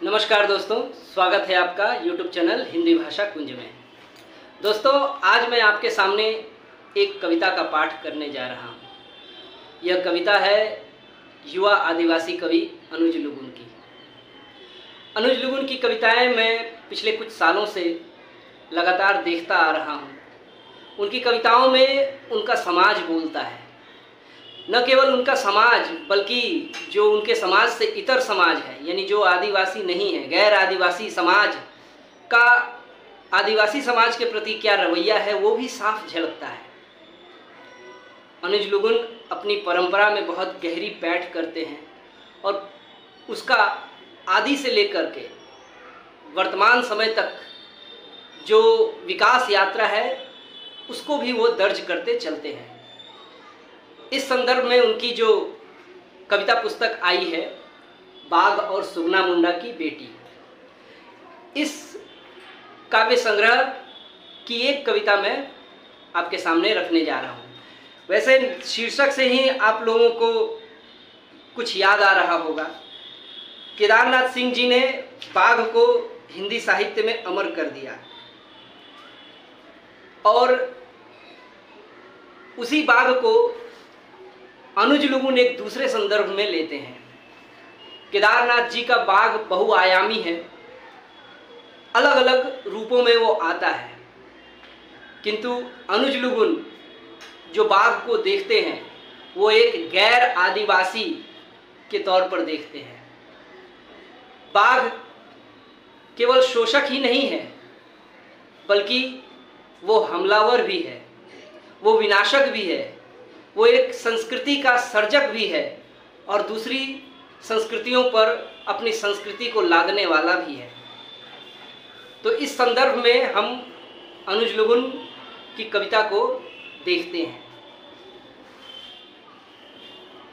नमस्कार दोस्तों, स्वागत है आपका YouTube चैनल हिंदी भाषा कुंज में। दोस्तों, आज मैं आपके सामने एक कविता का पाठ करने जा रहा हूँ। यह कविता है युवा आदिवासी कवि अनुज लुगुन की। अनुज लुगुन की कविताएं मैं पिछले कुछ सालों से लगातार देखता आ रहा हूँ। उनकी कविताओं में उनका समाज बोलता है। न केवल उनका समाज बल्कि जो उनके समाज से इतर समाज है, यानी जो आदिवासी नहीं है, गैर आदिवासी समाज का आदिवासी समाज के प्रति क्या रवैया है वो भी साफ झलकता है। अनुज लुगुन अपनी परंपरा में बहुत गहरी पैठ करते हैं और उसका आदि से लेकर के वर्तमान समय तक जो विकास यात्रा है उसको भी वो दर्ज करते चलते हैं। इस संदर्भ में उनकी जो कविता पुस्तक आई है, बाघ और सुगना मुंडा की बेटी, इस काव्य संग्रह की एक कविता मैं आपके सामने रखने जा रहा हूँ। वैसे शीर्षक से ही आप लोगों को कुछ याद आ रहा होगा। केदारनाथ सिंह जी ने बाघ को हिंदी साहित्य में अमर कर दिया और उसी बाघ को अनुज लुगुन एक दूसरे संदर्भ में लेते हैं। केदारनाथ जी का बाघ बहुआयामी है, अलग अलग रूपों में वो आता है, किंतु अनुज लुगुन जो बाघ को देखते हैं वो एक गैर आदिवासी के तौर पर देखते हैं। बाघ केवल शोषक ही नहीं है बल्कि वो हमलावर भी है, वो विनाशक भी है, वो एक संस्कृति का सर्जक भी है और दूसरी संस्कृतियों पर अपनी संस्कृति को लादने वाला भी है। तो इस संदर्भ में हम अनुज लुगुन की कविता को देखते हैं।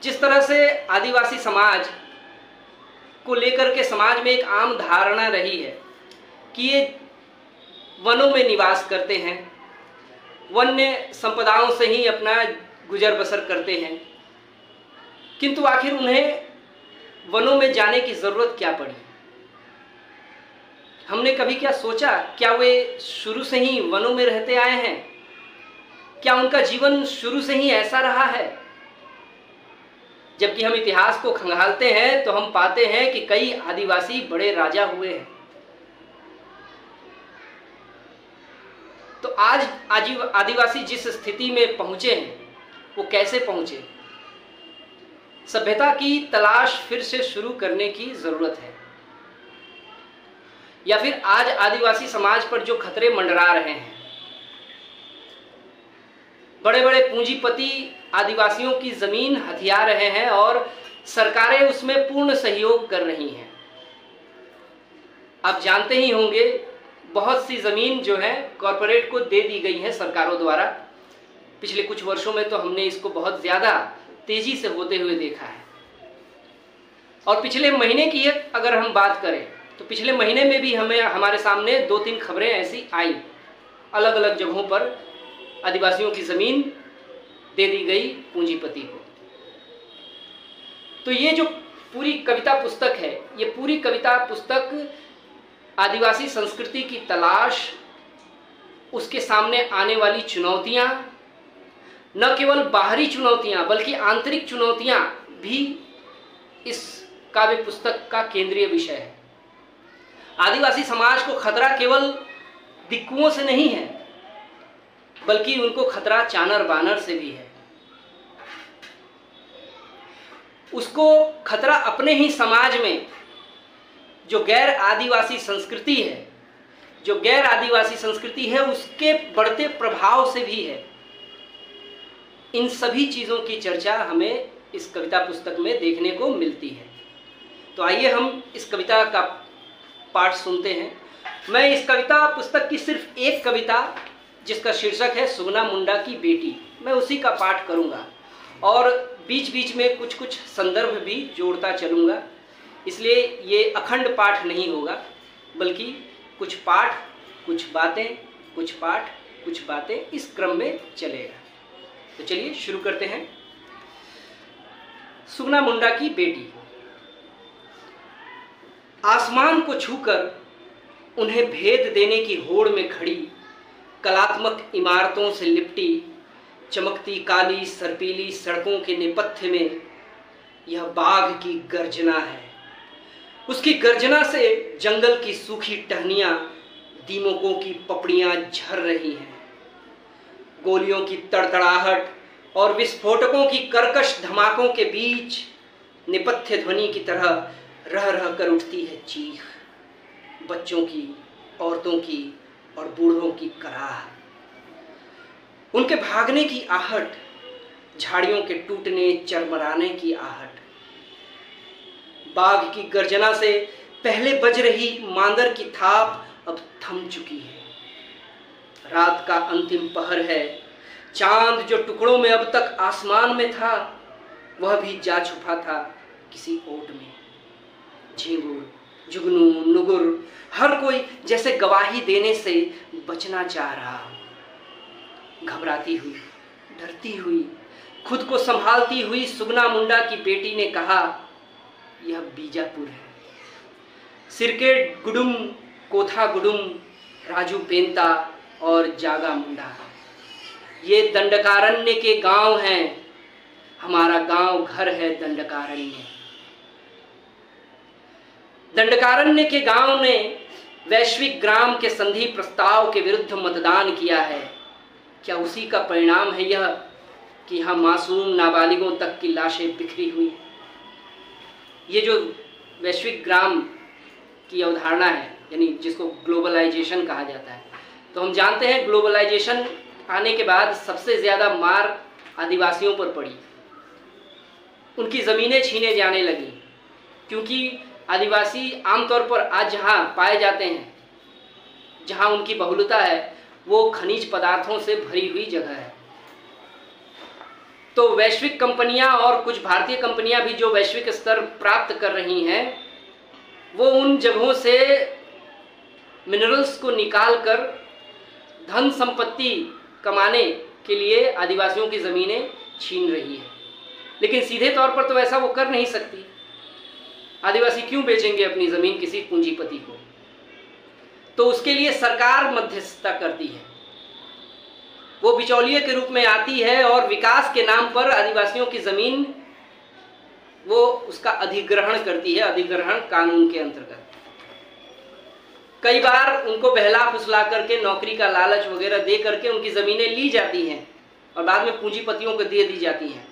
जिस तरह से आदिवासी समाज को लेकर के समाज में एक आम धारणा रही है कि ये वनों में निवास करते हैं, वन्य संपदाओं से ही अपना गुजर बसर करते हैं, किंतु आखिर उन्हें वनों में जाने की ज़रूरत क्या पड़ी? हमने कभी क्या सोचा? क्या वे शुरू से ही वनों में रहते आए हैं? क्या उनका जीवन शुरू से ही ऐसा रहा है? जबकि हम इतिहास को खंगालते हैं तो हम पाते हैं कि कई आदिवासी बड़े राजा हुए हैं। तो आज आदिवासी जिस स्थिति में पहुंचे हैं वो कैसे पहुंचे? सभ्यता की तलाश फिर से शुरू करने की जरूरत है, या फिर आज आदिवासी समाज पर जो खतरे मंडरा रहे हैं, बड़े बड़े पूंजीपति आदिवासियों की जमीन हथिया रहे हैं और सरकारें उसमें पूर्ण सहयोग कर रही हैं। आप जानते ही होंगे, बहुत सी जमीन जो है कॉरपोरेट को दे दी गई है सरकारों द्वारा। पिछले कुछ वर्षों में तो हमने इसको बहुत ज़्यादा तेज़ी से होते हुए देखा है। और पिछले महीने की अगर हम बात करें तो पिछले महीने में भी हमारे सामने 2-3 खबरें ऐसी आई, अलग अलग जगहों पर आदिवासियों की ज़मीन दे दी गई पूंजीपति को। तो ये जो पूरी कविता पुस्तक है, ये पूरी कविता पुस्तक आदिवासी संस्कृति की तलाश, उसके सामने आने वाली चुनौतियाँ, न केवल बाहरी चुनौतियां बल्कि आंतरिक चुनौतियां भी इस काव्य पुस्तक का केंद्रीय विषय है। आदिवासी समाज को खतरा केवल दिक्कुओं से नहीं है बल्कि उनको खतरा चानर बानर से भी है। उसको खतरा अपने ही समाज में जो गैर आदिवासी संस्कृति है, जो गैर आदिवासी संस्कृति है उसके बढ़ते प्रभाव से भी है। इन सभी चीज़ों की चर्चा हमें इस कविता पुस्तक में देखने को मिलती है। तो आइए हम इस कविता का पाठ सुनते हैं। मैं इस कविता पुस्तक की सिर्फ एक कविता, जिसका शीर्षक है सुगना मुंडा की बेटी, मैं उसी का पाठ करूंगा और बीच बीच में कुछ कुछ संदर्भ भी जोड़ता चलूँगा। इसलिए ये अखंड पाठ नहीं होगा बल्कि कुछ पाठ, कुछ बातें, कुछ पाठ, कुछ बातें, इस क्रम में चलेगा। तो चलिए शुरू करते हैं। सुगना मुंडा की बेटी। आसमान को छूकर उन्हें भेद देने की होड़ में खड़ी कलात्मक इमारतों से लिपटी चमकती काली सर्पीली सड़कों के नेपथ्य में यह बाघ की गर्जना है। उसकी गर्जना से जंगल की सूखी टहनियां, दीमकों की पपड़ियां झर रही हैं। गोलियों की तड़तड़ाहट और विस्फोटकों की कर्कश धमाकों के बीच नेपथ्य ध्वनि की तरह रह रह कर उठती है चीख, बच्चों की, औरतों की और बूढ़ों की कराह। उनके भागने की आहट, झाड़ियों के टूटने चरमराने की आहट। बाघ की गर्जना से पहले बज रही मांदर की थाप अब थम चुकी है। रात का अंतिम पहर है। चांद जो टुकड़ों में अब तक आसमान में था, वह भी जा छुपा था किसी ओट में। झिंगुर, जुगनू, नुगुर, हर कोई जैसे गवाही देने से बचना चाह रहा। घबराती हुई, डरती हुई, खुद को संभालती हुई सुगना मुंडा की बेटी ने कहा, यह बीजापुर है। सिरकेट गुडुम, कोथा गुडुम, राजू पेंता और जागा मुंडा, ये दंडकारण्य के गांव हैं। हमारा गांव घर है दंडकारण्य। दंडकारण्य के गांव ने वैश्विक ग्राम के संधि प्रस्ताव के विरुद्ध मतदान किया है। क्या उसी का परिणाम है यह कि यहाँ मासूम नाबालिगों तक की लाशें बिखरी हुई? ये जो वैश्विक ग्राम की अवधारणा है, यानी जिसको ग्लोबलाइजेशन कहा जाता है, तो हम जानते हैं ग्लोबलाइजेशन आने के बाद सबसे ज़्यादा मार आदिवासियों पर पड़ी। उनकी ज़मीनें छीने जाने लगी, क्योंकि आदिवासी आमतौर पर आज जहाँ पाए जाते हैं, जहाँ उनकी बहुलता है, वो खनिज पदार्थों से भरी हुई जगह है। तो वैश्विक कंपनियां और कुछ भारतीय कंपनियां भी जो वैश्विक स्तर प्राप्त कर रही हैं, वो उन जगहों से मिनरल्स को निकाल कर धन संपत्ति कमाने के लिए आदिवासियों की ज़मीनें छीन रही है। लेकिन सीधे तौर पर तो ऐसा वो कर नहीं सकती। आदिवासी क्यों बेचेंगे अपनी ज़मीन किसी पूंजीपति को? तो उसके लिए सरकार मध्यस्थता करती है, वो बिचौलिए के रूप में आती है और विकास के नाम पर आदिवासियों की ज़मीन वो उसका अधिग्रहण करती है, अधिग्रहण कानून के अंतर्गत। कई बार उनको बहला फुसला करके नौकरी का लालच वगैरह दे करके उनकी ज़मीनें ली जाती हैं और बाद में पूंजीपतियों को दे दी जाती हैं।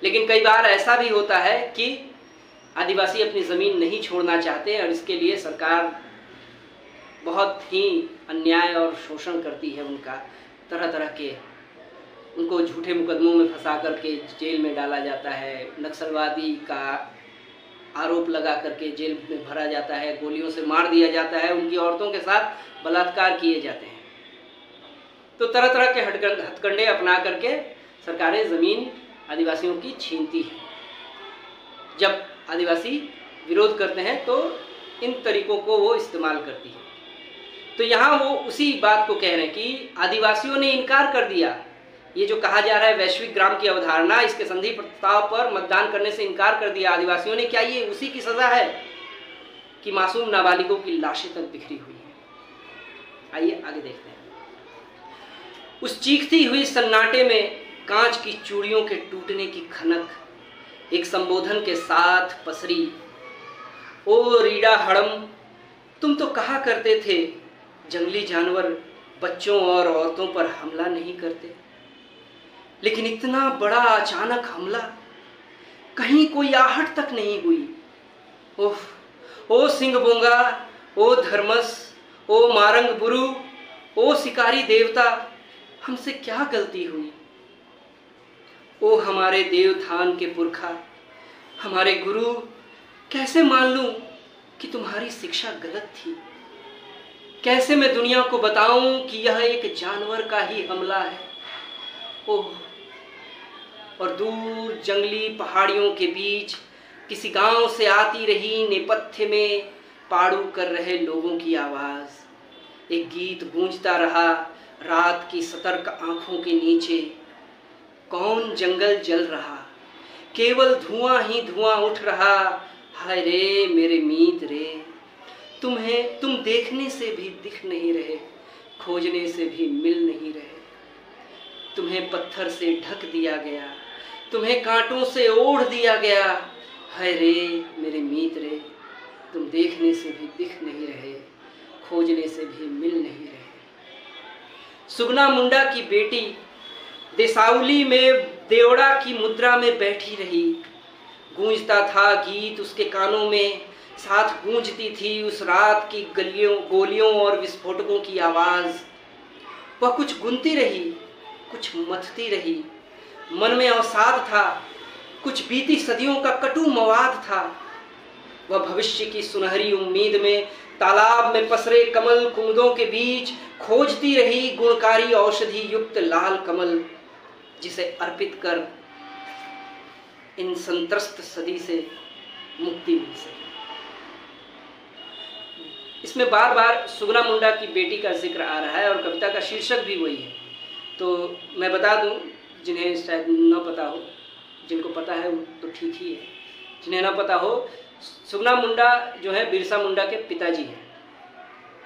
लेकिन कई बार ऐसा भी होता है कि आदिवासी अपनी ज़मीन नहीं छोड़ना चाहते और इसके लिए सरकार बहुत ही अन्याय और शोषण करती है उनका। तरह तरह के उनको झूठे मुकदमों में फंसा करके जेल में डाला जाता है, नक्सलवादी का आरोप लगा करके जेल में भरा जाता है, गोलियों से मार दिया जाता है, उनकी औरतों के साथ बलात्कार किए जाते हैं। तो तरह तरह के हथकंडे अपना करके सरकारें ज़मीन आदिवासियों की छीनती है। जब आदिवासी विरोध करते हैं तो इन तरीकों को वो इस्तेमाल करती है। तो यहाँ वो उसी बात को कह रहे हैं कि आदिवासियों ने इनकार कर दिया। ये जो कहा जा रहा है वैश्विक ग्राम की अवधारणा, इसके संधि प्रस्ताव पर मतदान करने से इनकार कर दिया आदिवासियों ने। क्या ये उसी की सज़ा है कि मासूम नाबालिगों की लाशें तक बिखरी हुई हैं? आइए आगे देखते हैं। उस चीखती हुई सन्नाटे में कांच की चूड़ियों के टूटने की खनक एक संबोधन के साथ पसरी। ओ रीडा हड़म, तुम तो कहा करते थे जंगली जानवर बच्चों और औरतों पर हमला नहीं करते, लेकिन इतना बड़ा अचानक हमला, कहीं कोई आहट तक नहीं हुई। ओह, ओ सिंहबोंगा, ओ धर्मस, ओ मारंग बुरु, ओ शिकारी देवता, हमसे क्या गलती हुई? ओ हमारे देवथान के पुरखा, हमारे गुरु, कैसे मान लूं कि तुम्हारी शिक्षा गलत थी? कैसे मैं दुनिया को बताऊं कि यह एक जानवर का ही हमला है? ओह, और दूर जंगली पहाड़ियों के बीच किसी गांव से आती रही नेपथ्य में पाड़ू कर रहे लोगों की आवाज़। एक गीत गूंजता रहा रात की सतर्क आंखों के नीचे। कौन जंगल जल रहा, केवल धुआं ही धुआं उठ रहा। हाय रे मेरे मीत रे। तुम देखने से भी दिख नहीं रहे, खोजने से भी मिल नहीं रहे। तुम्हें पत्थर से ढक दिया गया, तुम्हें कांटों से ओढ़ दिया गया। हाय रे मेरे मीत रे, तुम देखने से भी दिख नहीं रहे, खोजने से भी मिल नहीं रहे। सुगना मुंडा की बेटी देसाउली में देवड़ा की मुद्रा में बैठी रही। गूंजता था गीत उसके कानों में, साथ गूंजती थी उस रात की गोलियों और विस्फोटकों की आवाज़। वह कुछ गुनती रही, कुछ मथती रही। मन में अवसाद था, कुछ बीती सदियों का कटु मवाद था। वह भविष्य की सुनहरी उम्मीद में तालाब में पसरे कमल कुमुदों के बीच खोजती रही गुणकारी औषधि युक्त लाल कमल, जिसे अर्पित कर इन संत्रस्त सदी से मुक्ति मिल सके। इसमें बार बार सुगना मुंडा की बेटी का जिक्र आ रहा है और कविता का शीर्षक भी वही है। तो मैं बता दूं, जिन्हें शायद न पता हो, जिनको पता है तो ठीक ही है, जिन्हें न पता हो, सुगना मुंडा जो है बिरसा मुंडा के पिताजी हैं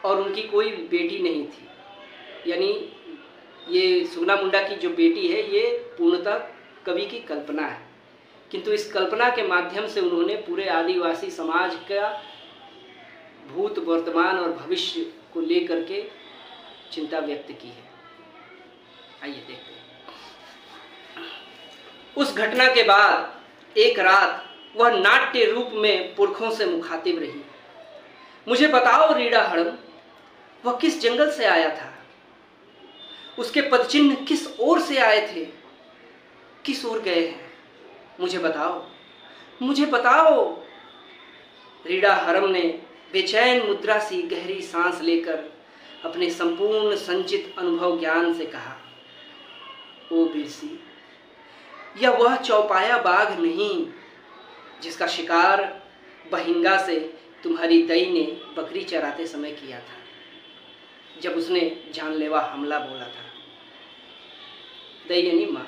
और उनकी कोई बेटी नहीं थी। यानी ये सुगना मुंडा की जो बेटी है ये पूर्णतः कवि की कल्पना है, किंतु इस कल्पना के माध्यम से उन्होंने पूरे आदिवासी समाज का भूत वर्तमान और भविष्य को लेकर के चिंता व्यक्त की है। आइए देखते हैं। उस घटना के बाद एक रात वह नाट्य रूप में पुरखों से मुखातिब रही। मुझे बताओ रीड़ा हड़म, वह किस जंगल से आया था? उसके पदचिन्ह किस ओर से आए थे? किस ओर गए हैं? मुझे बताओ, मुझे बताओ। रीड़ा हरम ने बेचैन मुद्रा सी गहरी सांस लेकर अपने संपूर्ण संचित अनुभव ज्ञान से कहा, ओ बिरसी, यह वह चौपाया बाघ नहीं जिसका शिकार बहिंगा से तुम्हारी दई ने बकरी चराते समय किया था, जब उसने जानलेवा हमला बोला था। दई यानी मां।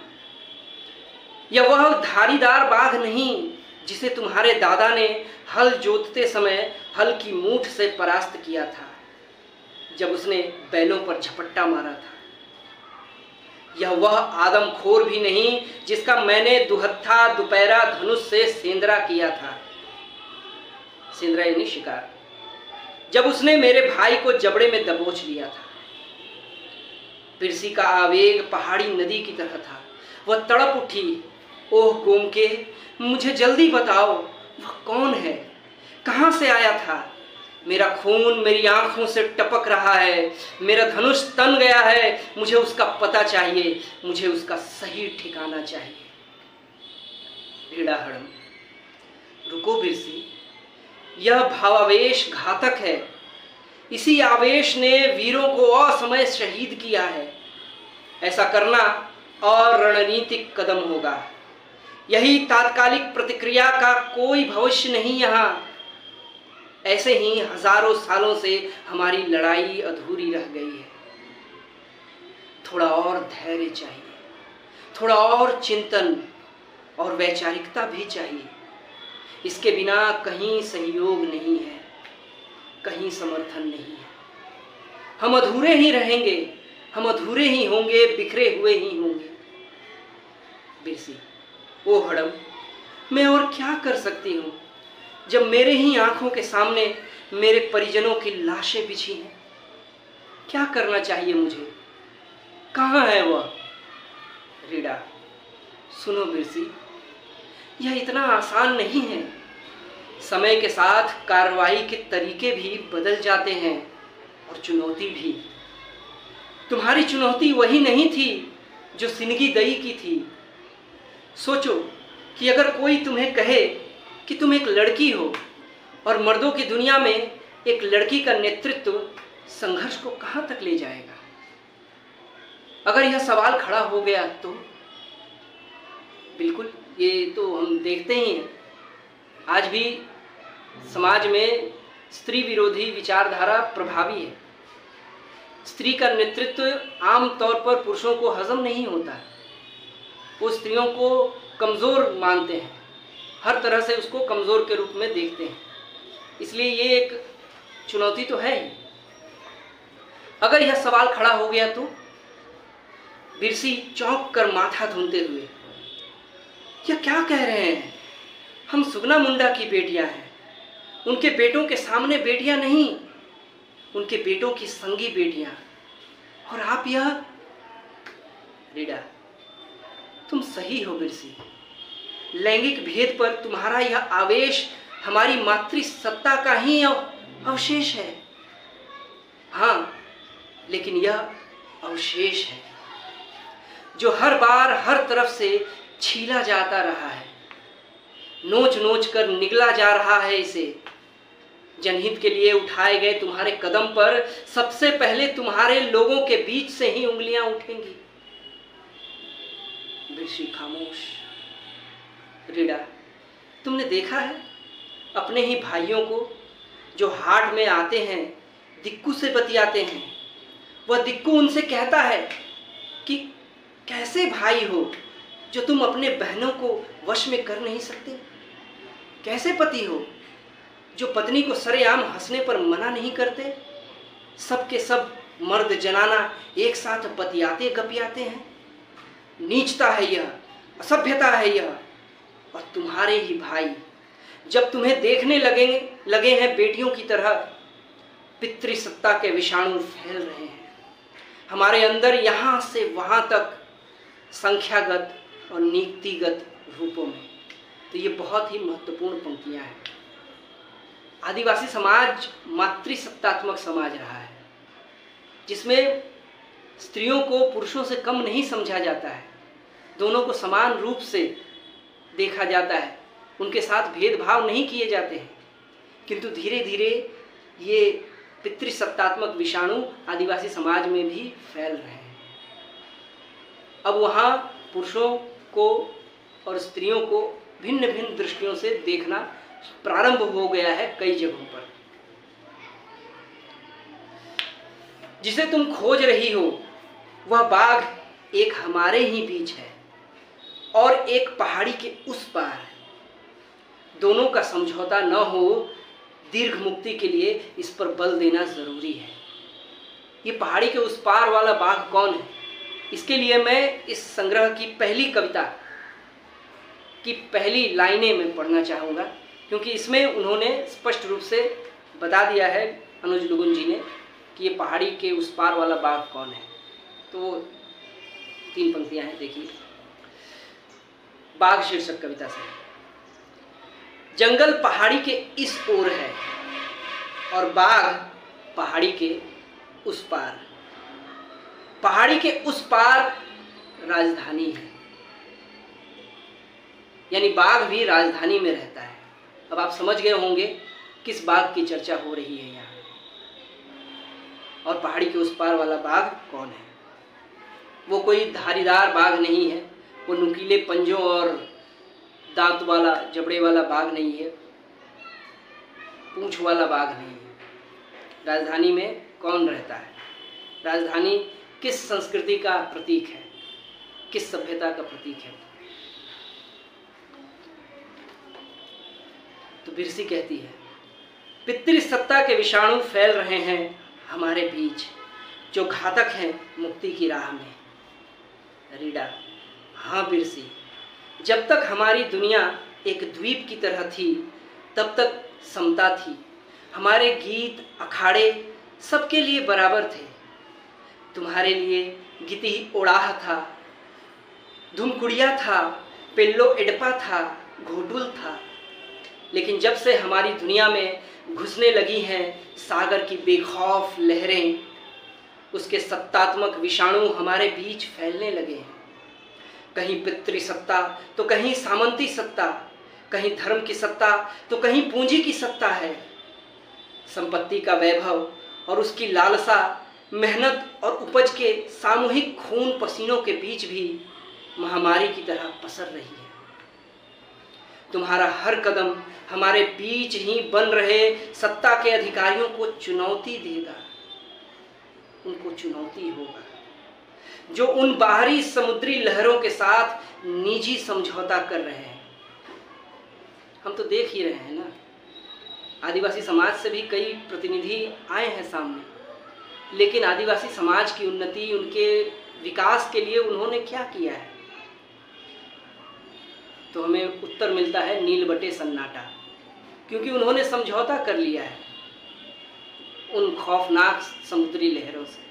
यह वह धारीदार बाघ नहीं जिसे तुम्हारे दादा ने हल जोतते समय हल की मूठ से परास्त किया था, जब उसने बैलों पर झपट्टा मारा था। यह वह आदमखोर भी नहीं जिसका मैंने दुहत्था दुपहरा धनुष से सेंद्रा किया था। सेंद्रा यानी शिकार, जब उसने मेरे भाई को जबड़े में दबोच लिया था। बिरसी का आवेग पहाड़ी नदी की तरह था। वह तड़प उठी, ओह गोमके, मुझे जल्दी बताओ, वह कौन है? कहाँ से आया था? मेरा खून मेरी आंखों से टपक रहा है, मेरा धनुष तन गया है। मुझे उसका पता चाहिए, मुझे उसका सही ठिकाना चाहिए। रीड़ा हड़म, रुको बिरसी, यह भावावेश घातक है। इसी आवेश ने वीरों को असमय शहीद किया है। ऐसा करना और रणनीतिक कदम होगा। यही तात्कालिक प्रतिक्रिया का कोई भविष्य नहीं। यहाँ ऐसे ही हजारों सालों से हमारी लड़ाई अधूरी रह गई है। थोड़ा और धैर्य चाहिए, थोड़ा और चिंतन और वैचारिकता भी चाहिए। इसके बिना कहीं सहयोग नहीं है, कहीं समर्थन नहीं है। हम अधूरे ही रहेंगे, हम अधूरे ही होंगे, बिखरे हुए ही होंगे। बिरसी, ओ हड़म, मैं और क्या कर सकती हूँ जब मेरे ही आंखों के सामने मेरे परिजनों की लाशें बिछी हैं? क्या करना चाहिए मुझे? कहाँ है वह? रीड़ा, सुनो बिरसी, यह इतना आसान नहीं है। समय के साथ कार्रवाई के तरीके भी बदल जाते हैं और चुनौती भी। तुम्हारी चुनौती वही नहीं थी जो सिनगी दई की थी। सोचो कि अगर कोई तुम्हें कहे कि तुम एक लड़की हो और मर्दों की दुनिया में एक लड़की का नेतृत्व संघर्ष को कहां तक ले जाएगा? अगर यह सवाल खड़ा हो गया तो बिल्कुल, ये तो हम देखते ही हैं। आज भी समाज में स्त्री विरोधी विचारधारा प्रभावी है। स्त्री का नेतृत्व आमतौर पर पुरुषों को हजम नहीं होता है। वो स्त्रियों को कमज़ोर मानते हैं, हर तरह से उसको कमज़ोर के रूप में देखते हैं। इसलिए ये एक चुनौती तो है ही। अगर यह सवाल खड़ा हो गया तो बिरसी चौंक कर माथा धुनते हुए, यह क्या कह रहे हैं? हम सुगना मुंडा की बेटियां हैं, उनके बेटों के सामने बेटियां नहीं, उनके बेटों की संगी बेटियां, और आप यह। रीडा, तुम सही हो बिरसी, लैंगिक भेद पर तुम्हारा यह आवेश हमारी मातृ सत्ता का ही अवशेष है। हाँ, लेकिन यह अवशेष है जो हर बार हर तरफ से छीला जाता रहा है, नोच नोच कर निगला जा रहा है इसे। जनहित के लिए उठाए गए तुम्हारे कदम पर सबसे पहले तुम्हारे लोगों के बीच से ही उंगलियां उठेंगी। बिरसी खामोश। रीडा, तुमने देखा है अपने ही भाइयों को जो हाट में आते हैं, दिक्कू से बतियाते हैं, वह दिक्कू उनसे कहता है कि कैसे भाई हो जो तुम अपने बहनों को वश में कर नहीं सकते? कैसे पति हो जो पत्नी को सरेआम हंसने पर मना नहीं करते? सब के सब मर्द जनाना एक साथ बतियाते गपियाते हैं। नीचता है यह, असभ्यता है यह। और तुम्हारे ही भाई जब तुम्हें देखने लगे हैं बेटियों की तरह, पितृसत्ता के विषाणु फैल रहे हैं हमारे अंदर, यहाँ से वहाँ तक, संख्यागत और नीतिगत रूपों में। तो ये बहुत ही महत्वपूर्ण पंक्तियाँ हैं। आदिवासी समाज मातृसत्तात्मक समाज रहा है, जिसमें स्त्रियों को पुरुषों से कम नहीं समझा जाता है, दोनों को समान रूप से देखा जाता है, उनके साथ भेदभाव नहीं किए जाते हैं। किंतु धीरे धीरे ये पितृसत्तात्मक विषाणु आदिवासी समाज में भी फैल रहे हैं। अब वहाँ पुरुषों को और स्त्रियों को भिन्न भिन्न दृष्टियों से देखना प्रारंभ हो गया है कई जगहों पर। जिसे तुम खोज रही हो वह बाघ एक हमारे ही बीच है और एक पहाड़ी के उस पार। दोनों का समझौता न हो, दीर्घ मुक्ति के लिए इस पर बल देना जरूरी है। ये पहाड़ी के उस पार वाला बाघ कौन है? इसके लिए मैं इस संग्रह की पहली कविता की पहली लाइनें मैं पढ़ना चाहूँगा, क्योंकि इसमें उन्होंने स्पष्ट रूप से बता दिया है अनुज लुगुन जी ने कि ये पहाड़ी के उस पार वाला बाघ कौन है। तो 3 पंक्तियां हैं, देखिए। बाघ शीर्षक कविता से। जंगल पहाड़ी के इस ओर है और बाघ पहाड़ी के उस पार। पहाड़ी के उस पार राजधानी है, यानी बाघ भी राजधानी में रहता है। अब आप समझ गए होंगे किस बाघ की चर्चा हो रही है यहाँ, और पहाड़ी के उस पार वाला बाघ कौन है। वो कोई धारीदार बाघ नहीं है, वो नुकीले पंजों और दांत वाला जबड़े वाला बाघ नहीं है, पूंछ वाला बाघ नहीं है। राजधानी में कौन रहता है? राजधानी किस संस्कृति का प्रतीक है, किस सभ्यता का प्रतीक है? तो बिरसी कहती है, पितृसत्ता के विषाणु फैल रहे हैं हमारे बीच, जो घातक हैं मुक्ति की राह में। रीडा, हाँ बिरसी, जब तक हमारी दुनिया एक द्वीप की तरह थी तब तक समता थी। हमारे गीत अखाड़े सबके लिए बराबर थे। तुम्हारे लिए गीती ओड़ाह था, धुमकुड़िया था, पेल्लो एडपा था, घोटुल था। लेकिन जब से हमारी दुनिया में घुसने लगी हैं सागर की बेखौफ लहरें, उसके सत्तात्मक विषाणु हमारे बीच फैलने लगे हैं। कहीं पितृसत्ता तो कहीं सामंती सत्ता, कहीं धर्म की सत्ता तो कहीं पूंजी की सत्ता है। संपत्ति का वैभव और उसकी लालसा, मेहनत और उपज के सामूहिक खून पसीनों के बीच भी महामारी की तरह पसर रही है। तुम्हारा हर कदम हमारे बीच ही बन रहे सत्ता के अधिकारियों को चुनौती देगा, उनको चुनौती होगा, जो उन बाहरी समुद्री लहरों के साथ निजी समझौता कर रहे हैं। हम तो देख ही रहे हैं ना, आदिवासी समाज से भी कई प्रतिनिधि आए हैं सामने, लेकिन आदिवासी समाज की उन्नति, उनके विकास के लिए उन्होंने क्या किया है? तो हमें उत्तर मिलता है नील बटे सन्नाटा, क्योंकि उन्होंने समझौता कर लिया है उन खौफनाक समुद्री लहरों से।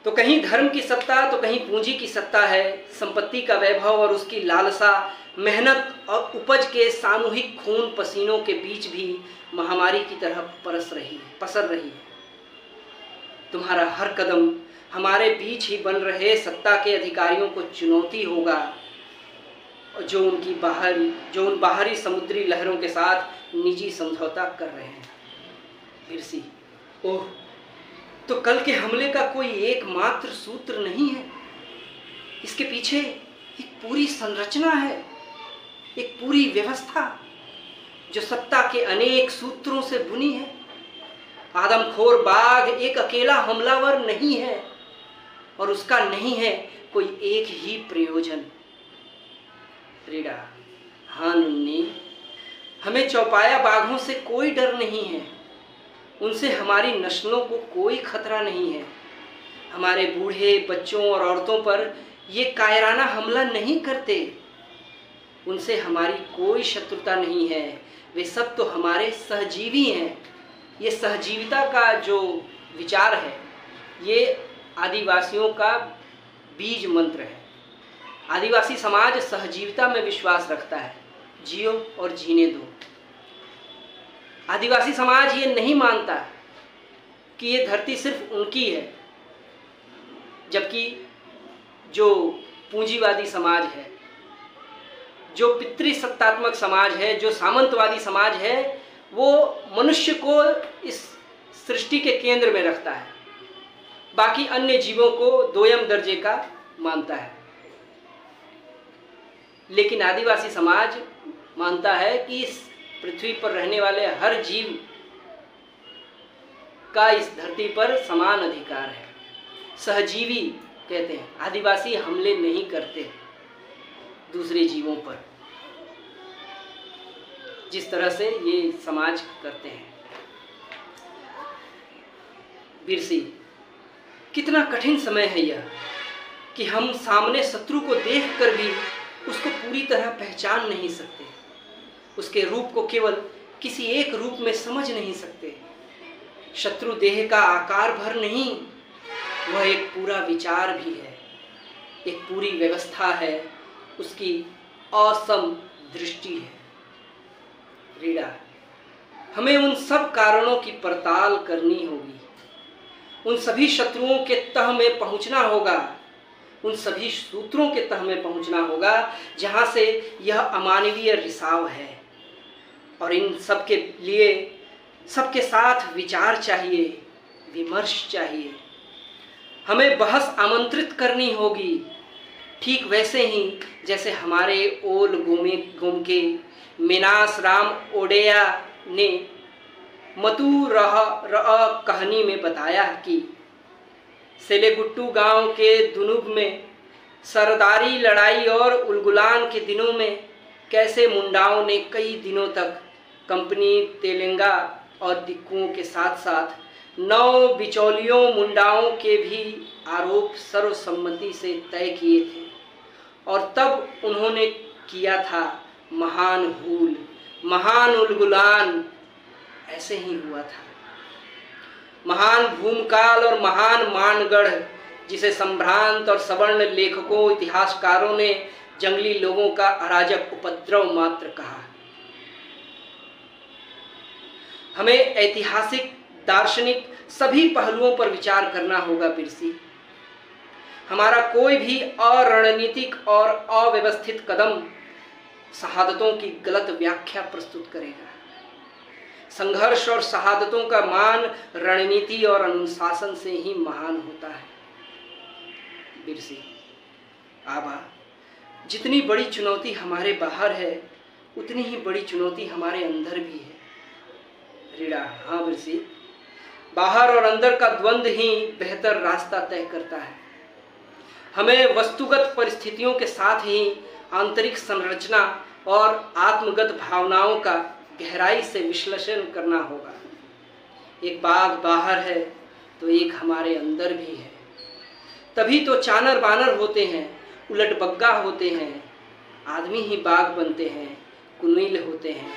तो कहीं धर्म की सत्ता तो कहीं पूंजी की सत्ता है। संपत्ति का वैभव और उसकी लालसा, मेहनत और उपज के सामूहिक खून पसीनों के बीच भी महामारी की तरह पसर रही है। तुम्हारा हर कदम हमारे बीच ही बन रहे सत्ता के अधिकारियों को चुनौती होगा, जो उन बाहरी समुद्री लहरों के साथ निजी समझौता कर रहे हैं। बिरसी, ओह, तो कल के हमले का कोई एकमात्र सूत्र नहीं है, इसके पीछे एक पूरी संरचना है, एक पूरी व्यवस्था जो सत्ता के अनेक सूत्रों से बुनी है। आदमखोर बाघ एक अकेला हमलावर नहीं है और उसका नहीं है कोई एक ही प्रयोजन। रीडा, हाँ नुन्नी, हमें चौपाया बाघों से कोई डर नहीं है, उनसे हमारी नस्लों को कोई खतरा नहीं है। हमारे बूढ़े, बच्चों और औरतों पर ये कायराना हमला नहीं करते, उनसे हमारी कोई शत्रुता नहीं है, वे सब तो हमारे सहजीवी हैं। ये सहजीविता का जो विचार है, ये आदिवासियों का बीज मंत्र है। आदिवासी समाज सहजीविता में विश्वास रखता है, जियो और जीने दो। आदिवासी समाज ये नहीं मानता कि ये धरती सिर्फ उनकी है, जबकि जो पूंजीवादी समाज है, जो पितृसत्तात्मक समाज है, जो सामंतवादी समाज है, वो मनुष्य को इस सृष्टि के केंद्र में रखता है, बाकी अन्य जीवों को दोयम दर्जे का मानता है। लेकिन आदिवासी समाज मानता है कि इस पृथ्वी पर रहने वाले हर जीव का इस धरती पर समान अधिकार है। सहजीवी कहते हैं। आदिवासी हमले नहीं करते दूसरे जीवों पर, जिस तरह से ये समाज करते हैं। बिरसी, कितना कठिन समय है यह कि हम सामने शत्रु को देखकर भी उसको पूरी तरह पहचान नहीं सकते, उसके रूप को केवल किसी एक रूप में समझ नहीं सकते। शत्रु देह का आकार भर नहीं, वह एक पूरा विचार भी है, एक पूरी व्यवस्था है, उसकी असम दृष्टि है। रीडा, हमें उन सब कारणों की पड़ताल करनी होगी, उन सभी शत्रुओं के तह में पहुंचना होगा, उन सभी सूत्रों के तह में पहुंचना होगा जहां से यह अमानवीय रिसाव है। और इन सब के लिए सबके साथ विचार चाहिए, विमर्श चाहिए। हमें बहस आमंत्रित करनी होगी, ठीक वैसे ही जैसे हमारे ओल गोमके मिनास राम ओडेया ने मतू रह कहानी में बताया कि सेलेगुट्टू गांव के दुनुब में सरदारी लड़ाई और उलगुलान के दिनों में कैसे मुंडाओं ने कई दिनों तक कंपनी तेलंगा और दिक्कुओं के साथ साथ 9 बिचौलियों मुंडाओं के भी आरोप सर्वसम्मति से तय किए थे। और तब उन्होंने किया था महान हूल, महान उलगुलान। ऐसे ही हुआ था। महान भूमकाल और महान मानगढ़, जिसे संभ्रांत और सवर्ण लेखकों, इतिहासकारों ने जंगली लोगों का अराजक उपद्रव मात्र कहा। हमें ऐतिहासिक, दार्शनिक सभी पहलुओं पर विचार करना होगा बिरसी। हमारा कोई भी अरणनीतिक और अव्यवस्थित कदम शहादतों की गलत व्याख्या प्रस्तुत करेगा। संघर्ष और शहादतों का मान रणनीति और अनुशासन से ही महान होता है। बिरसी, आबा, जितनी बड़ी चुनौती हमारे बाहर है, उतनी ही बड़ी चुनौती हमारे अंदर भी है। रीड़ा, हाँ बिरसी, बाहर और अंदर का द्वंद्व ही बेहतर रास्ता तय करता है। हमें वस्तुगत परिस्थितियों के साथ ही आंतरिक संरचना और आत्मगत भावनाओं का गहराई से विश्लेषण करना होगा। एक बाघ बाहर है तो एक हमारे अंदर भी है। तभी तो चानर बानर होते हैं, उलट बग्गा होते हैं, आदमी ही बाघ बनते हैं, कुनील होते हैं।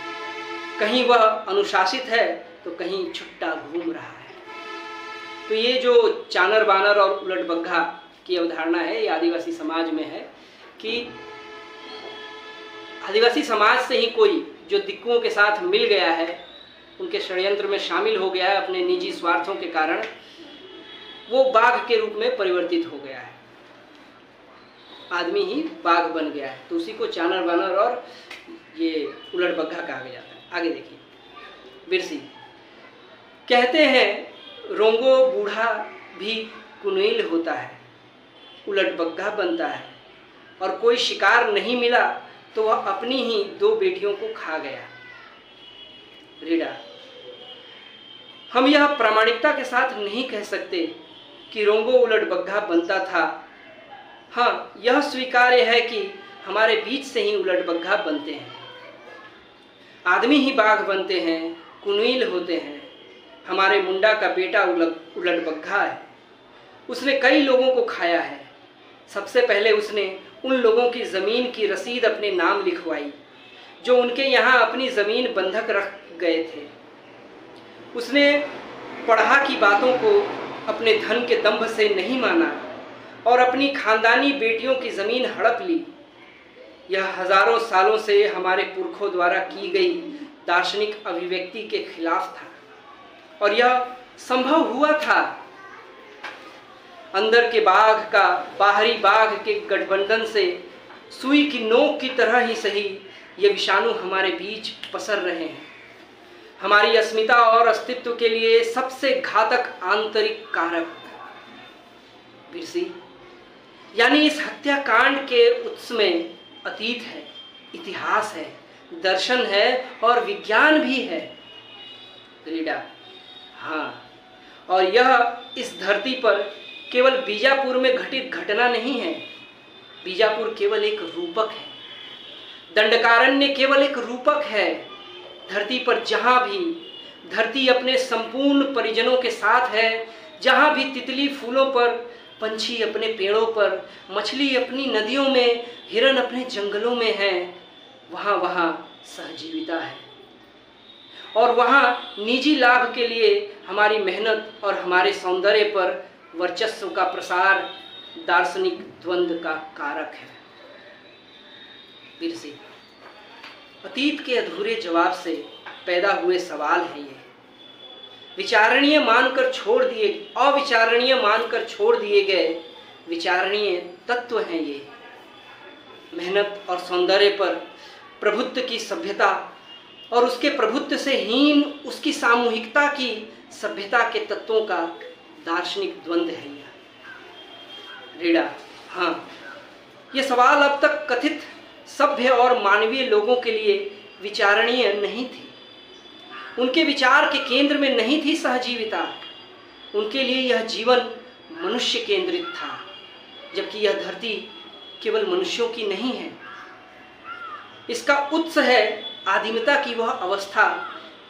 कहीं वह अनुशासित है तो कहीं छुट्टा घूम रहा है। तो ये जो चानर बानर और उलट बग्गा की अवधारणा है, ये आदिवासी समाज में है कि आदिवासी समाज से ही कोई जो दिक्कुओं के साथ मिल गया है, उनके षड्यंत्र में शामिल हो गया है, अपने निजी स्वार्थों के कारण वो बाघ के रूप में परिवर्तित हो गया है, आदमी ही बाघ बन गया है। तो उसी को चानर बानर और ये उलट बग्गा कहा जाता है। आगे देखिए, बिरसी कहते हैं रोंगो बूढ़ा भी कुनील होता है, उलट बग्गा बनता है, और कोई शिकार नहीं मिला तो वह अपनी ही 2 बेटियों को खा गया। रीडा, हम यह प्रामाणिकता के साथ नहीं कह सकते कि रोंगो उलट बग्गा बनता था। हाँ, यह स्वीकार्य है कि हमारे बीच से ही उलट बग्गा बनते हैं। आदमी ही बाघ बनते हैं, कुनील होते हैं। हमारे मुंडा का बेटा उलट बग्गा है। उसने कई लोगों को खाया है। सबसे पहले उसने उन लोगों की ज़मीन की रसीद अपने नाम लिखवाई जो उनके यहाँ अपनी ज़मीन बंधक रख गए थे। उसने पढ़ा की बातों को अपने धन के दंभ से नहीं माना और अपनी खानदानी बेटियों की ज़मीन हड़प ली। यह हजारों सालों से हमारे पुरखों द्वारा की गई दार्शनिक अभिव्यक्ति के खिलाफ था और यह संभव हुआ था। अंदर के बाघ का बाहरी बाघ के गठबंधन से सुई की नोक की तरह ही सही ये विषाणु हमारे बीच पसर रहे हैं। हमारी अस्मिता और अस्तित्व के लिए सबसे घातक आंतरिक कारक बिरसी, यानी इस हत्याकांड के उत्स में अतीत है, इतिहास है, दर्शन है और विज्ञान भी है। रीडा, हाँ, और यह इस धरती पर केवल बीजापुर में घटित घटना नहीं है। बीजापुर केवल एक रूपक है, दंडकारण्य केवल एक रूपक है। धरती पर जहाँ भी धरती अपने संपूर्ण परिजनों के साथ है, जहाँ भी तितली फूलों पर, पंछी अपने पेड़ों पर, मछली अपनी नदियों में, हिरन अपने जंगलों में है, वहाँ वहाँ सहजीविता है। और वहाँ निजी लाभ के लिए हमारी मेहनत और हमारे सौंदर्य पर वर्चस्व का प्रसार दार्शनिक द्वंद्व का कारक है। बिरसी, अतीत के अधूरे जवाब से पैदा हुए सवाल हैं ये। विचारणीय मानकर छोड़ दिए, अविचारणीय मानकर छोड़ दिए गए विचारणीय तत्व हैं ये। मेहनत और सौंदर्य पर प्रभुत्व की सभ्यता और उसके प्रभुत्व से हीन उसकी सामूहिकता की सभ्यता के तत्वों का दार्शनिक द्वंद्व है यह। रीडा, हाँ, ये सवाल अब तक कथित सभ्य और मानवीय लोगों के लिए विचारणीय नहीं थी। उनके विचार के केंद्र में नहीं थी सहजीविता। उनके लिए यह जीवन मनुष्य केंद्रित था, जबकि यह धरती केवल मनुष्यों की नहीं है। इसका उत्स है आदिमता की वह अवस्था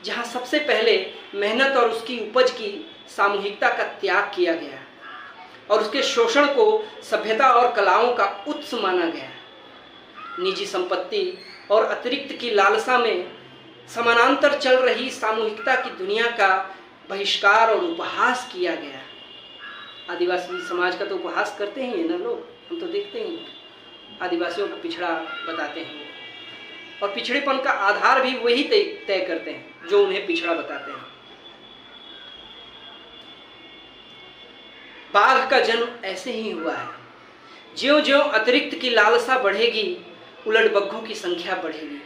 जहाँ सबसे पहले मेहनत और उसकी उपज की सामूहिकता का त्याग किया गया और उसके शोषण को सभ्यता और कलाओं का उत्स माना गया। निजी संपत्ति और अतिरिक्त की लालसा में समानांतर चल रही सामूहिकता की दुनिया का बहिष्कार और उपहास किया गया। आदिवासी समाज का तो उपहास करते ही हैं ना लोग, हम तो देखते ही हैं। आदिवासियों को पिछड़ा बताते हैं और पिछड़ेपन का आधार भी वही तय करते हैं जो उन्हें पिछड़ा बताते हैं। बाघ का जन्म ऐसे ही हुआ है। ज्यों-ज्यों अतिरिक्त की लालसा बढ़ेगी, उलट बग्घों की संख्या बढ़ेगी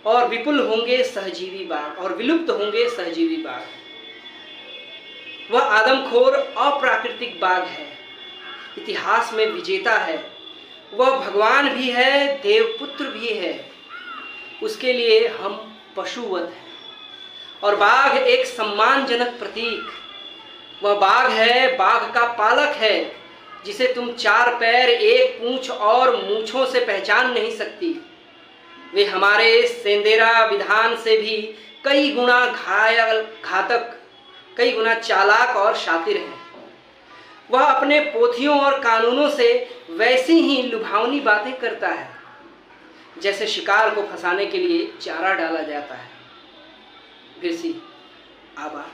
और विपुल होंगे सहजीवी बाघ और विलुप्त होंगे सहजीवी बाघ। वह आदमखोर अप्राकृतिक बाघ है, इतिहास में विजेता है। वह भगवान भी है, देवपुत्र भी है। उसके लिए हम पशुवत हैं और बाघ एक सम्मानजनक प्रतीक, वह बाघ है, बाघ का पालक है, जिसे तुम 4 पैर, 1 पूंछ और मूंछों से पहचान नहीं सकती। वे हमारे सेंदेरा विधान से भी कई गुना घायल, घातक, कई गुना चालाक और शातिर हैं। वह अपने पोथियों और कानूनों से वैसी ही लुभावनी बातें करता है जैसे शिकार को फंसाने के लिए चारा डाला जाता है। बिरसी, आबा,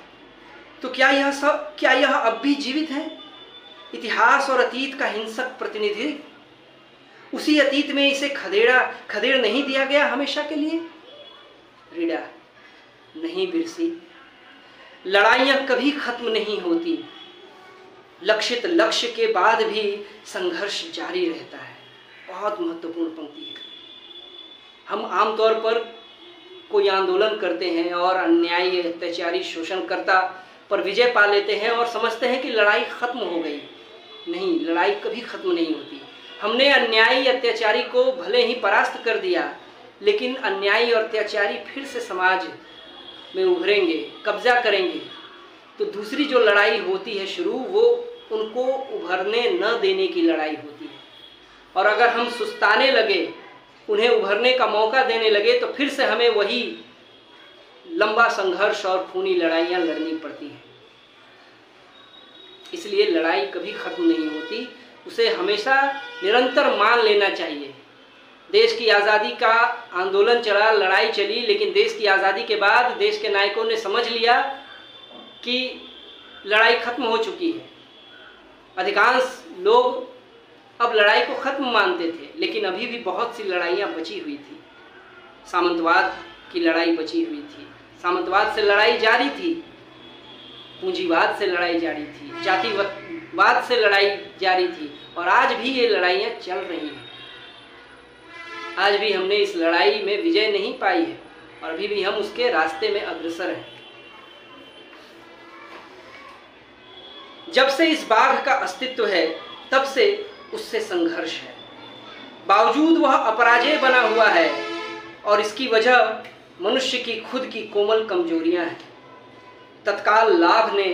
तो क्या यह अब भी जीवित है? इतिहास और अतीत का हिंसक प्रतिनिधि? उसी अतीत में इसे खदेड़ नहीं दिया गया हमेशा के लिए? रीडा, नहीं बिरसी, लड़ाइयां कभी खत्म नहीं होती। लक्षित लक्ष्य के बाद भी संघर्ष जारी रहता है। बहुत महत्वपूर्ण पंक्ति है। हम आमतौर पर कोई आंदोलन करते हैं और अन्यायी, अत्याचारी, शोषणकर्ता पर विजय पा लेते हैं और समझते हैं कि लड़ाई खत्म हो गई। नहीं, लड़ाई कभी खत्म नहीं होती। हमने अन्यायी, अत्याचारी को भले ही परास्त कर दिया, लेकिन अन्यायी और अत्याचारी फिर से समाज में उभरेंगे, कब्जा करेंगे। तो दूसरी जो लड़ाई होती है शुरू, वो उनको उभरने न देने की लड़ाई होती है। और अगर हम सुस्ताने लगे, उन्हें उभरने का मौका देने लगे, तो फिर से हमें वही लंबा संघर्ष और खूनी लड़ाइयाँ लड़नी पड़ती हैं। इसलिए लड़ाई कभी खत्म नहीं होती, उसे हमेशा निरंतर मान लेना चाहिए। देश की आज़ादी का आंदोलन चला, लड़ाई चली, लेकिन देश की आज़ादी के बाद देश के नायकों ने समझ लिया कि लड़ाई खत्म हो चुकी है। अधिकांश लोग अब लड़ाई को खत्म मानते थे, लेकिन अभी भी बहुत सी लड़ाइयाँ बची हुई थी। सामंतवाद की लड़ाई बची हुई थी, सामंतवाद से लड़ाई जारी थी, पूंजीवाद से लड़ाई जारी थी, जातिवाद से लड़ाई जारी थी, और आज भी ये लड़ाइयाँ चल रही हैं। आज भी हमने इस लड़ाई में विजय नहीं पाई है और अभी भी हम उसके रास्ते में अग्रसर हैं। जब से इस बाघ का अस्तित्व है, तब से उससे संघर्ष है। बावजूद वह अपराजय बना हुआ है और इसकी वजह मनुष्य की खुद की कोमल कमजोरियां हैं। तत्काल लाभ ने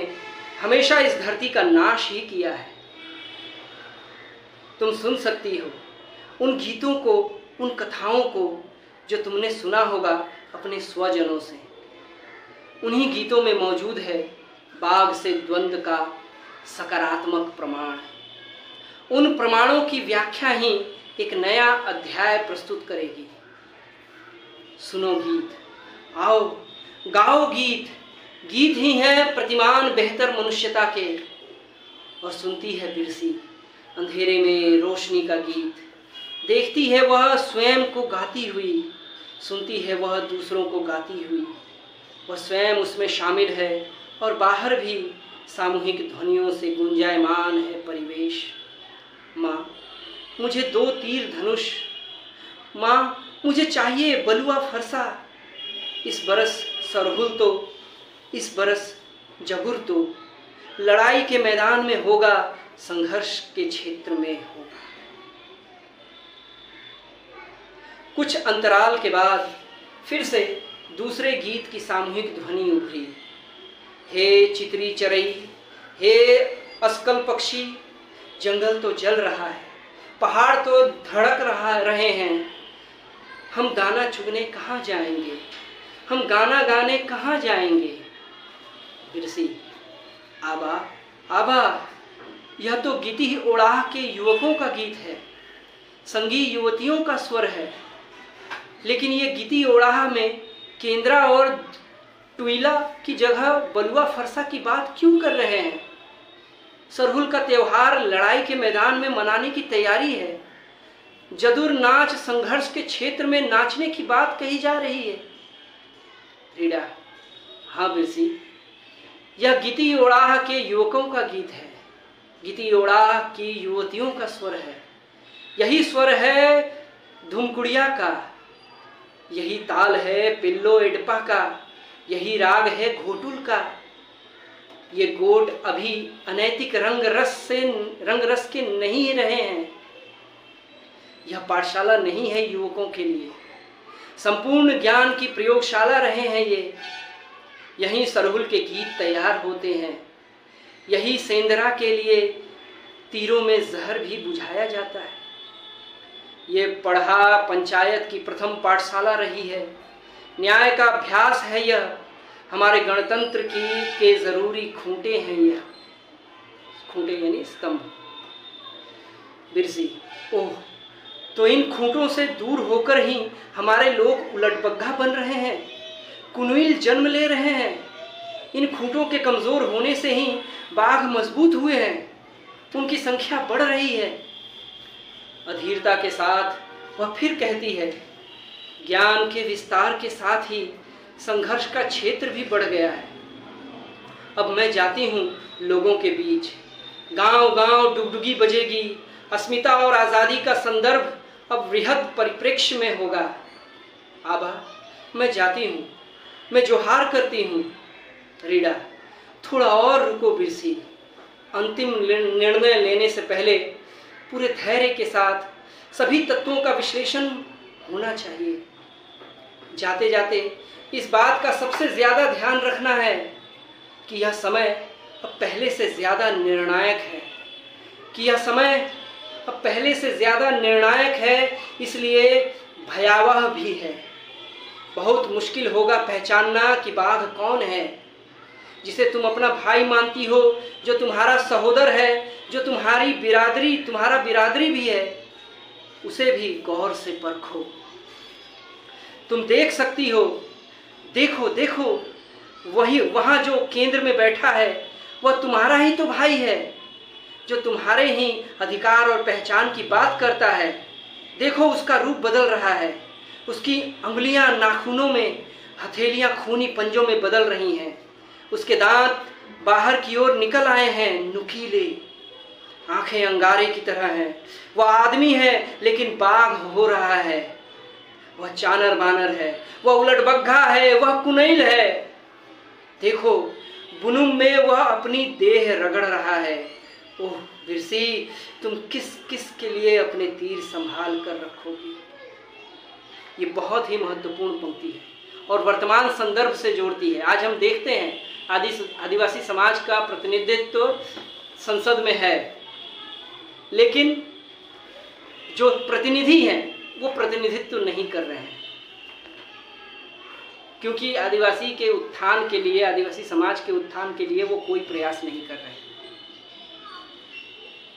हमेशा इस धरती का नाश ही किया है। तुम सुन सकती हो उन गीतों को, उन कथाओं को जो तुमने सुना होगा अपने स्वजनों से। उन्हीं गीतों में मौजूद है बाघ से द्वंद्व का सकारात्मक प्रमाण। उन प्रमाणों की व्याख्या ही एक नया अध्याय प्रस्तुत करेगी। सुनो गीत, आओ गाओ गीत, गीत ही है प्रतिमान बेहतर मनुष्यता के। और सुनती है बिरसी अंधेरे में रोशनी का गीत, देखती है वह स्वयं को गाती हुई, सुनती है वह दूसरों को गाती हुई। वह स्वयं उसमें शामिल है और बाहर भी सामूहिक ध्वनियों से गुंजायमान है परिवेश। माँ, मुझे 2 तीर धनुष, माँ मुझे चाहिए बलुआ फरसा। इस बरस सरहुल तो, इस बरस जबुर तो, लड़ाई के मैदान में होगा, संघर्ष के क्षेत्र में होगा। कुछ अंतराल के बाद फिर से दूसरे गीत की सामूहिक ध्वनि उभरी। हे चितरी चरई, हे अस्कल पक्षी, जंगल तो जल रहा है, पहाड़ तो धड़क रहे हैं। हम गाना चुगने कहाँ जाएंगे, हम गाना गाने कहाँ जाएंगे। बिरसी, आबा आबा, यह तो गिती ओढ़ाह के युवकों का गीत है, संगी युवतियों का स्वर है। लेकिन ये गिती ओढ़ाह में केंद्रा और टुईला की जगह बलुआ फरसा की बात क्यों कर रहे हैं? सरहुल का त्योहार लड़ाई के मैदान में मनाने की तैयारी है। जदुर नाच संघर्ष के क्षेत्र में नाचने की बात कही जा रही है। रीडा, हाँ बिरसी, यह गिती ओढ़ाह के युवकों का गीत है, गिती ओढ़ाह की युवतियों का स्वर है। यही स्वर है धुमकुड़िया का, यही ताल है पिल्लो एडपा का, यही राग है घोटुल का। ये गोट अभी अनैतिक रंग रस के नहीं रहे हैं। यह पाठशाला नहीं है युवकों के लिए, संपूर्ण ज्ञान की प्रयोगशाला रहे हैं ये। यहीं सरहुल के गीत तैयार होते हैं, यही सेंधरा के लिए तीरों में जहर भी बुझाया जाता है। ये पढ़ा पंचायत की प्रथम पाठशाला रही है, न्याय का अभ्यास है यह, हमारे गणतंत्र के जरूरी खूंटे हैं यह। खूंटे यानी स्तंभ। बिरसी, ओह, तो इन खूंटों से दूर होकर ही हमारे लोग उलटबग्घा बन रहे हैं, कुनविल जन्म ले रहे हैं। इन खूंटों के कमजोर होने से ही बाघ मजबूत हुए हैं, उनकी संख्या बढ़ रही है। अधीरता के साथ वह फिर कहती है, ज्ञान के विस्तार के साथ ही संघर्ष का क्षेत्र भी बढ़ गया है। अब मैं जाती हूँ लोगों के बीच, गांव-गांव डुगडुगी बजेगी, अस्मिता और आज़ादी का संदर्भ अब वृहद परिप्रेक्ष्य में होगा। आबा, मैं जाती हूँ, मैं जोहार करती हूँ। रीडा, थोड़ा और रुको बिरसी, अंतिम निर्णय लेने से पहले पूरे धैर्य के साथ सभी तत्वों का विश्लेषण होना चाहिए। जाते जाते इस बात का सबसे ज़्यादा ध्यान रखना है कि यह समय अब पहले से ज़्यादा निर्णायक है, इसलिए भयावह भी है। बहुत मुश्किल होगा पहचानना कि बाघ कौन है, जिसे तुम अपना भाई मानती हो, जो तुम्हारा सहोदर है, जो तुम्हारा बिरादरी भी है, उसे भी गौर से परखो। तुम देख सकती हो, देखो देखो, वहाँ जो केंद्र में बैठा है वह तुम्हारा ही तो भाई है, जो तुम्हारे ही अधिकार और पहचान की बात करता है। देखो, उसका रूप बदल रहा है, उसकी अंगुलियां नाखूनों में, हथेलियां खूनी पंजों में बदल रही हैं, उसके दांत बाहर की ओर निकल आए हैं, नुकीले, आंखें अंगारे की तरह हैं। वह आदमी है लेकिन बाघ हो रहा है, वह चानर बानर है, वह उलटबग्घा है, वह कुनैल है। देखो, बुनुम में वह अपनी देह रगड़ रहा है। ओह बिरसी, तुम किस किस के लिए अपने तीर संभाल कर रखोगी। ये बहुत ही महत्वपूर्ण पंक्ति है और वर्तमान संदर्भ से जोड़ती है। आज हम देखते हैं आदिवासी समाज का प्रतिनिधित्व संसद में है, लेकिन जो प्रतिनिधि हैं वो प्रतिनिधित्व नहीं कर रहे हैं, क्योंकि आदिवासी के उत्थान के लिए, आदिवासी समाज के उत्थान के लिए वो कोई प्रयास नहीं कर रहे हैं।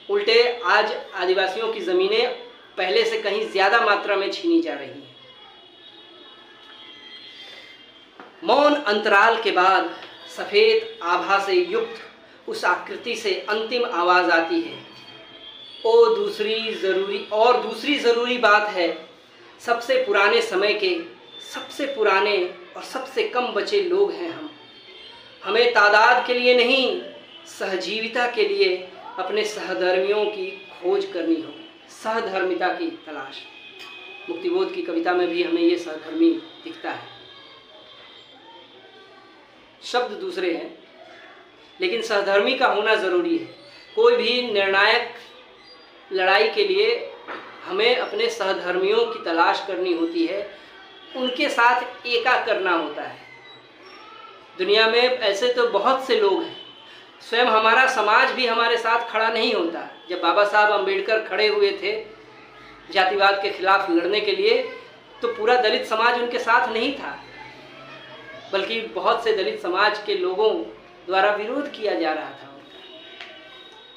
उल्टे आज आदिवासियों की ज़मीनें पहले से कहीं ज़्यादा मात्रा में छीनी जा रही हैं। मौन अंतराल के बाद सफ़ेद आभा से युक्त उस आकृति से अंतिम आवाज़ आती है, दूसरी ज़रूरी बात है, सबसे पुराने समय के सबसे पुराने और सबसे कम बचे लोग हैं हम। हमें तादाद के लिए नहीं, सहजीविता के लिए अपने सहधर्मियों की खोज करनी होगी, सहधर्मिता की तलाश। मुक्तिबोध की कविता में भी हमें ये सहधर्मी दिखता है। शब्द दूसरे हैं लेकिन सहधर्मी का होना ज़रूरी है। कोई भी निर्णायक लड़ाई के लिए हमें अपने सहधर्मियों की तलाश करनी होती है, उनके साथ एका करना होता है। दुनिया में ऐसे तो बहुत से लोग हैं, स्वयं हमारा समाज भी हमारे साथ खड़ा नहीं होता। जब बाबा साहब अम्बेडकर खड़े हुए थे जातिवाद के खिलाफ लड़ने के लिए, तो पूरा दलित समाज उनके साथ नहीं था, बल्कि बहुत से दलित समाज के लोगों द्वारा विरोध किया जा रहा था उनका।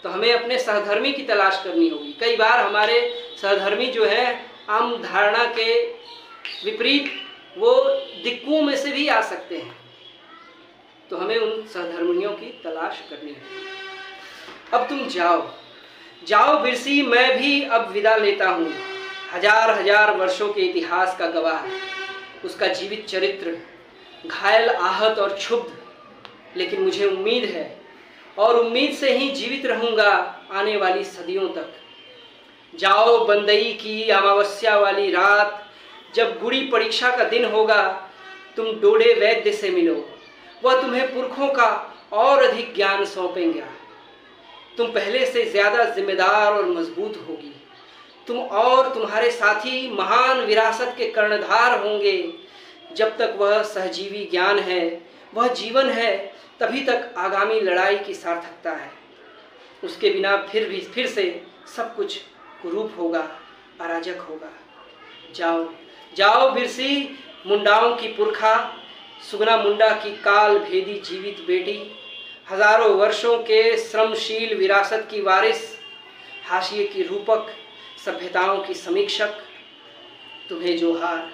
तो हमें अपने सहधर्मी की तलाश करनी होगी। कई बार हमारे सहधर्मी जो है आम धारणा के विपरीत वो दिक्कुओं में से भी आ सकते हैं, तो हमें उन सहधर्मियों की तलाश करनी है। अब तुम जाओ बिरसी, मैं भी अब विदा लेता हूँ। हजार वर्षों के इतिहास का गवाह, उसका जीवित चरित्र, घायल, आहत और क्षुब्ध, लेकिन मुझे उम्मीद है और उम्मीद से ही जीवित रहूँगा आने वाली सदियों तक। जाओ बंदई की अमावस्या वाली रात, जब गुड़ी परीक्षा का दिन होगा, तुम डोडे वैद्य से मिलो, वह तुम्हें पुरखों का और अधिक ज्ञान सौंपेंगे। तुम पहले से ज़्यादा जिम्मेदार और मजबूत होगी। तुम और तुम्हारे साथी महान विरासत के कर्णधार होंगे। जब तक वह सहजीवी ज्ञान है, वह जीवन है, तभी तक आगामी लड़ाई की सार्थकता है। उसके बिना फिर से सब कुछ कुरूप होगा, अराजक होगा। जाओ जाओ बिरसी, मुंडाओं की पुरखा, सुगना मुंडा की काल भेदी जीवित बेटी, हजारों वर्षों के श्रमशील विरासत की वारिस, हाशिए की रूपक, सभ्यताओं की समीक्षक। तुम्हें जोहार,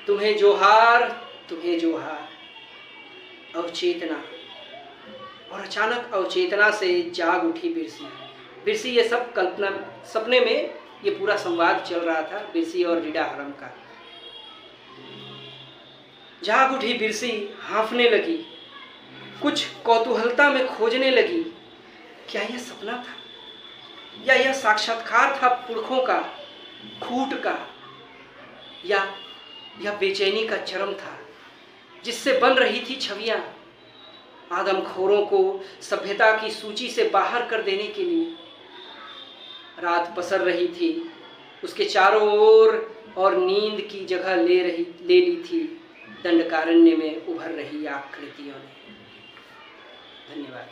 तुम्हें जोहार, तुम्हें जोहार। अवचेतना, और अचानक अवचेतना से जाग उठी बिरसी। बिरसी ये सब कल्पना, सपने में ये पूरा संवाद चल रहा था बिरसी और रीडा हरम का। जाग उठी बिरसी, हाँफने लगी, कुछ कौतूहलता में खोजने लगी। क्या यह सपना था या यह साक्षात्कार था पुरखों का, खूट का, या यह बेचैनी का चरम था जिससे बन रही थी छवियां, आदमखोरों को सभ्यता की सूची से बाहर कर देने के लिए। रात पसर रही थी उसके चारों ओर और नींद की जगह ले ली थी दंडकारण्य में उभर रही आकृतियों ने। धन्यवाद।